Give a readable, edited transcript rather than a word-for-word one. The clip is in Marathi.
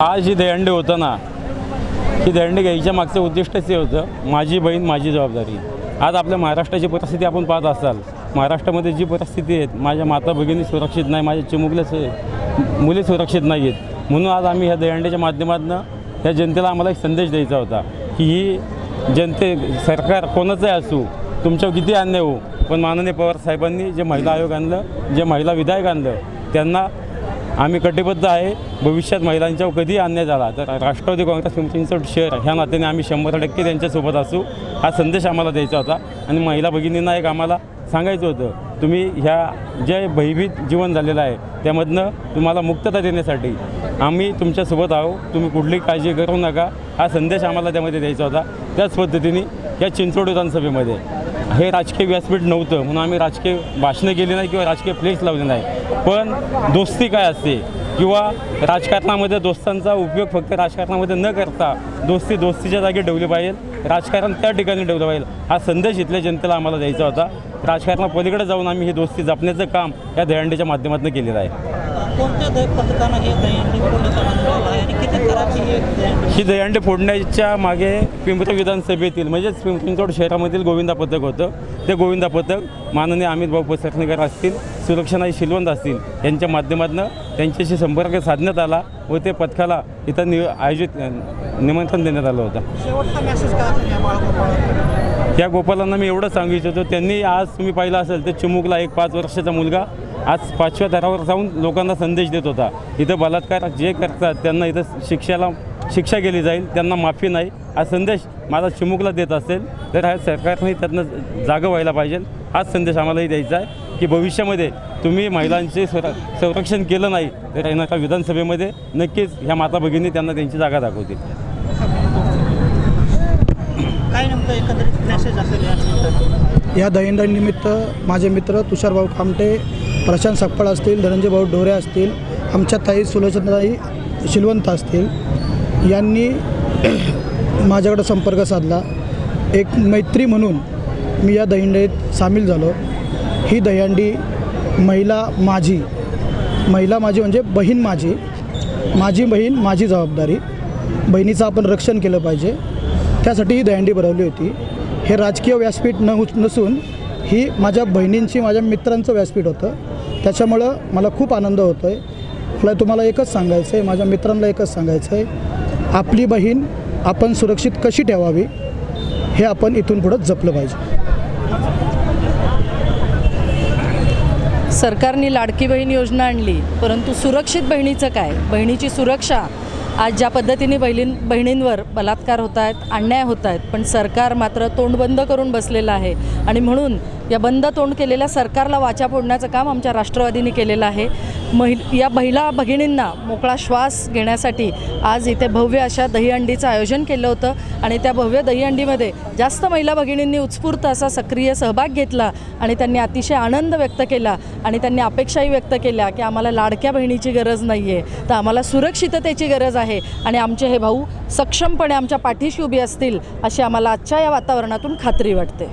आज जी दहीहंडी होतं ना, ही दहीहंडी घ्यायच्या मागचं उद्दिष्टच हे होतं, माझी बहीण माझी जबाबदारी। आज आपल्या महाराष्ट्राची परिस्थिती आपण पाहत असाल, महाराष्ट्रामध्ये जी परिस्थिती आहे, माझ्या माता भगिनी सुरक्षित नाही, माझ्या चिमुकल्या मुली सुरक्षित नाही आहेत। म्हणून आज आम्ही ह्या दहीहंडीच्या माध्यमातून ह्या जनतेला आम्हाला एक संदेश द्यायचा होता की ही सरकार कोणाचंही असू, तुमच्यावर किती अन्याय हो, पण माननीय पवार साहेबांनी जे महिला आयोग आणलं, जे महिला विधायक आणलं, त्यांना आम्ही कटिबद्ध आहे। भविष्यात महिलांच्यावर कधी अन्याय झाला तर राष्ट्रवादी काँग्रेस पिंपरी शहर ह्या नात्याने आम्ही 100% त्यांच्यासोबत असू, हा संदेश आम्हाला द्यायचा होता। आणि महिला भगिनींना एक आम्हाला सांगायचं होतं, तुम्ही ह्या जे भयभीत जीवन झालेलं आहे त्यामधनं तुम्हाला मुक्तता देण्यासाठी आम्ही तुमच्यासोबत आहोत, तुम्ही कुठलीही काळजी करू नका, हा संदेश आम्हाला त्यामध्ये द्यायचा होता। त्याच पद्धतीने या चिंचवड विधानसभेमध्ये हे राजकीय व्यासपीठ नव्हतं म्हणून आम्ही राजकीय भाषणं केली नाही किंवा राजकीय फ्लेक्स लावले नाही, पण दोस्ती काय असते किंवा राजकारणामध्ये दोस्तांचा उपयोग फक्त राजकारणामध्ये न करता दोस्तीच्या जागी ठेवली पाहिजे, राजकारण त्या ठिकाणी ठेवलं पाहिजे, हा संदेश इथल्या जनतेला आम्हाला द्यायचा होता। राजकारणापलीकडे जाऊन आम्ही ही दोस्ती जपण्याचं काम या दहीहंडीच्या माध्यमातून केलेलं आहे। ही दहीहंडी फोडण्याच्या मागे पिंपरी विधानसभेतील म्हणजेच पिंपरी चिंचवड शहरामधील गोविंदा पथक होतं। ते गोविंदा पथक माननीय अमित भाऊ पसरणेकर असतील, सुरक्षानाई शिलवंत असतील यांच्या माध्यमातून त्यांच्याशी संपर्क साधण्यात आला व ते पथकाला इथं निमंत्रण देण्यात आलं होतं। शेवटचा मेसेज काय या गोपालांना मी एवढं सांगू इच्छितो, त्यांनी आज तुम्ही पाहिलं असेल तर चिमुकला एक 5 वर्षाचा मुलगा आज 5व्या थरावर जाऊन लोकांना संदेश देत होता, इथं बलात्कार जे करतात त्यांना इथं शिक्षा केली जाईल, त्यांना माफी नाही, हा संदेश माझा चिमुकला देत असेल तर ह्या सरकारने त्यातनं जागं व्हायला पाहिजे। हाच संदेश आम्हालाही द्यायचा आहे की भविष्यामध्ये तुम्ही महिलांचे संरक्षण केलं नाही तर येणाऱ्या विधानसभेमध्ये नक्कीच ह्या माता भगिनी त्यांना त्यांची जागा दाखवतील। काय नेमकं एकंदरीत मेसेज असेल या दहीहंडीनिमित्त माझे मित्र तुषारभाऊ कामटे, प्रशांत सकपाळ असतील, धनंजय भाऊ ढोरे असतील, आमच्या ताई सुलोचनाताई शिलवंत असतील यांनी माझ्याकडे संपर्क साधला। एक मैत्री म्हणून मी या दहीहंडीत सामील झालो। ही दहीहंडी महिला माझी म्हणजे बहीण माझी बहीण माझी जबाबदारी, बहिणीचं आपण रक्षण केलं पाहिजे, त्यासाठी ही दहीहंडी भरवली होती। हे राजकीय व्यासपीठ नसून ही माझ्या बहिणींची माझ्या मित्रांचं व्यासपीठ होतं, त्याच्यामुळं मला खूप आनंद होतो आहे। मला तुम्हाला एकच सांगायचं आहे, माझ्या मित्रांना एकच सांगायचं आहे, आपली बहीण आपण सुरक्षित कशी ठेवावी हे आपण इथून पुढं जपलं पाहिजे। सरकारने लाडकी बहीण योजना आणली, परंतु सुरक्षित बहिणीचं काय, बहिणीची सुरक्षा आज ज्या पद्धतीने बहिणींवर बलात्कार होत आहेत, अन्याय होत आहेत, पण सरकार मात्र तोंड बंद करून बसलेलं आहे। आणि म्हणून या बंद तोंड केलेल्या सरकारला वाचा फोडण्याचं काम आमच्या राष्ट्रवादीने केलेलं आहे। या महिला भगिनींना मोकळा श्वास घेण्यासाठी आज इथे भव्य अशा दहीहंडीचं आयोजन केलं होतं आणि त्या भव्य दहीहंडीमध्ये जास्त महिला भगिनींनी उत्स्फूर्त असा सक्रिय सहभाग घेतला आणि त्यांनी अतिशय आनंद व्यक्त केला आणि त्यांनी अपेक्षाही व्यक्त केल्या की आम्हाला लाडक्या बहिणीची गरज नाही आहे, तर आम्हाला सुरक्षिततेची गरज आहे आणि आमचे हे भाऊ सक्षमपणे आमच्या पाठीशी उभी असतील अशी आम्हाला आजच्या या वातावरणातून खात्री वाटते।